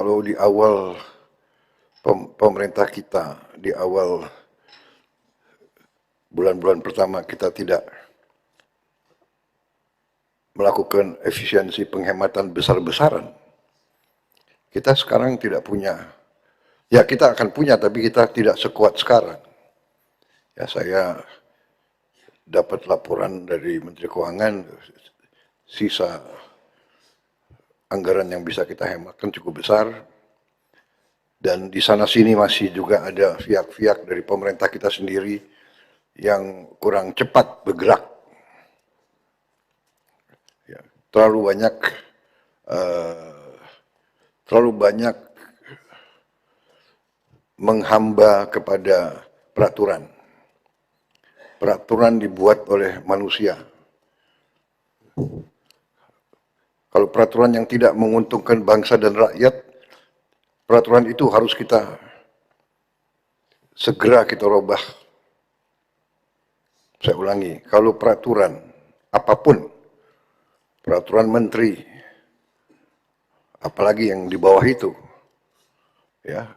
kalau di awal pemerintah kita, di awal bulan-bulan pertama kita tidak melakukan efisiensi penghematan besar-besaran, kita sekarang tidak punya. Ya kita akan punya, tapi kita tidak sekuat sekarang. Ya saya dapat laporan dari Menteri Keuangan, sisa anggaran yang bisa kita hematkan cukup besar. Dan di sana sini masih juga ada pihak-pihak dari pemerintah kita sendiri yang kurang cepat bergerak. Ya, terlalu banyak menghamba kepada peraturan. Peraturan dibuat oleh manusia. Kalau peraturan yang tidak menguntungkan bangsa dan rakyat, peraturan itu harus segera kita rubah. Saya ulangi, kalau peraturan apapun, peraturan menteri, apalagi yang di bawah itu, ya,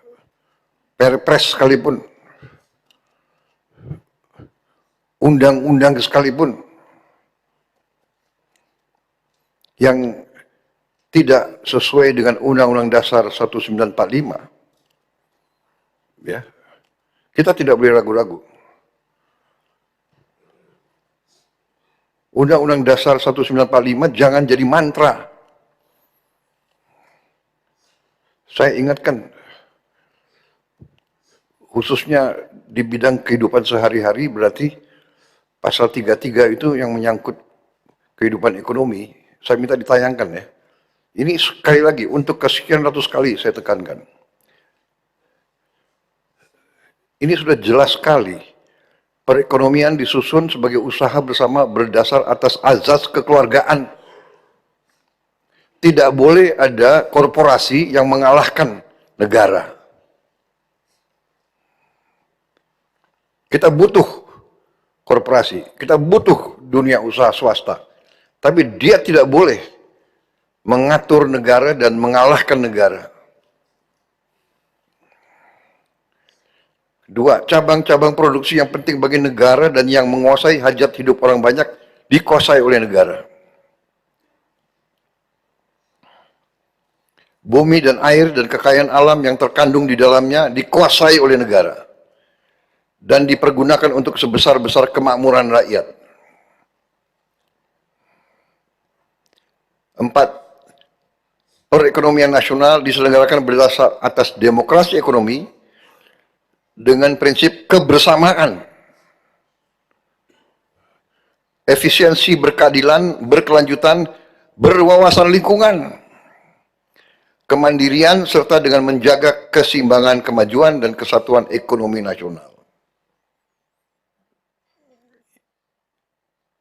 perpres sekalipun, undang-undang sekalipun, yang tidak sesuai dengan Undang-Undang Dasar 1945, ya, kita tidak boleh ragu-ragu. Undang-Undang Dasar 1945 jangan jadi mantra. Saya ingatkan, khususnya di bidang kehidupan sehari-hari, berarti pasal 33 itu yang menyangkut kehidupan ekonomi, saya minta ditayangkan ya. Ini sekali lagi, untuk kesekian ratus kali saya tekankan. Ini sudah jelas sekali, perekonomian disusun sebagai usaha bersama berdasar atas azas kekeluargaan. Tidak boleh ada korporasi yang mengalahkan negara. Kita butuh korporasi, kita butuh dunia usaha swasta. Tapi dia tidak boleh mengatur negara dan mengalahkan negara. Dua, cabang-cabang produksi yang penting bagi negara dan yang menguasai hajat hidup orang banyak dikuasai oleh negara. Bumi dan air dan kekayaan alam yang terkandung di dalamnya dikuasai oleh negara dan dipergunakan untuk sebesar-besar kemakmuran rakyat. 4. Perekonomian nasional diselenggarakan berdasar atas demokrasi ekonomi dengan prinsip kebersamaan, efisiensi berkeadilan, berkelanjutan, berwawasan lingkungan, kemandirian, serta dengan menjaga keseimbangan kemajuan dan kesatuan ekonomi nasional.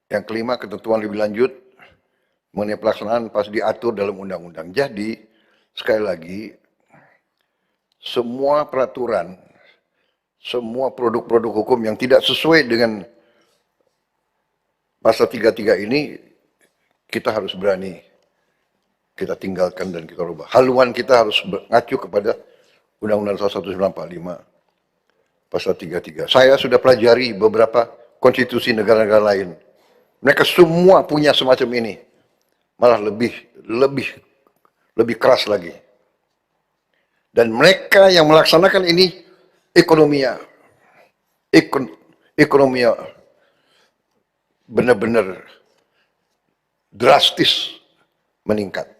Yang kelima, ketentuan lebih lanjut mengenai pelaksanaan pas diatur dalam undang-undang. Jadi, sekali lagi, semua peraturan, semua produk-produk hukum yang tidak sesuai dengan pasal 33 ini, kita harus berani kita tinggalkan dan kita rubah. Haluan kita harus mengacu kepada Undang-Undang 1945 pasal 33. Saya sudah pelajari beberapa konstitusi negara-negara lain. Mereka semua punya semacam ini. Malah lebih keras lagi. Dan mereka yang melaksanakan ini ekonominya benar-benar drastis meningkat.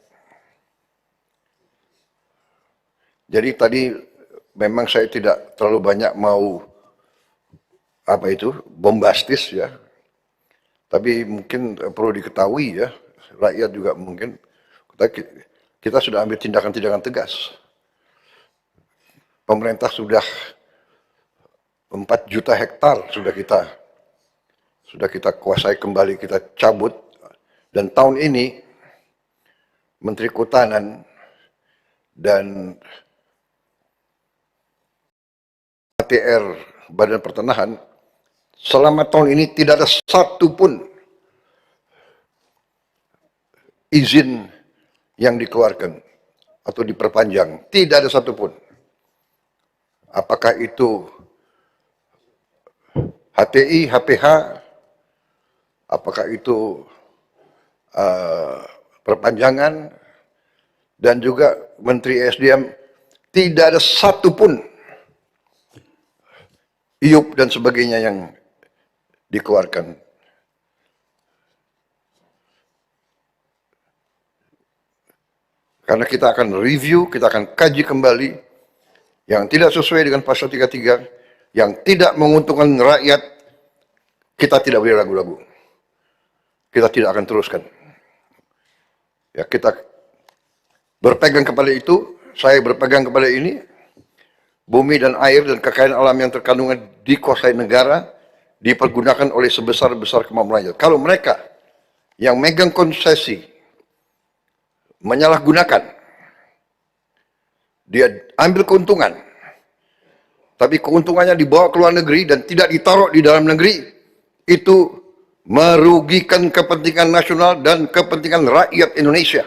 Jadi tadi memang saya tidak terlalu banyak mau bombastis ya. Tapi mungkin perlu diketahui ya, rakyat juga mungkin kita sudah ambil tindakan-tindakan tegas. Pemerintah sudah 4 juta hektar sudah kita kuasai kembali, kita cabut. Dan tahun ini Menteri Kehutanan dan ATR Badan Pertanahan selama tahun ini tidak ada satupun izin yang dikeluarkan. atau diperpanjang. Tidak ada satupun. Apakah itu HTI, HPH, apakah itu perpanjangan, dan juga Menteri SDM, tidak ada satupun iup dan sebagainya yang dikeluarkan. Karena kita akan review, kita akan kaji kembali yang tidak sesuai dengan pasal 33, yang tidak menguntungkan rakyat, kita tidak boleh ragu-ragu. Kita tidak akan teruskan. Ya, kita berpegang kepada itu, saya berpegang kepada ini, bumi dan air dan kekayaan alam yang terkandung dikuasai negara, dipergunakan oleh sebesar-besar kemampuan rakyat. Kalau mereka yang megang konsesi menyalahgunakan, dia ambil keuntungan, tapi keuntungannya dibawa ke luar negeri dan tidak ditaruh di dalam negeri, itu merugikan kepentingan nasional dan kepentingan rakyat Indonesia.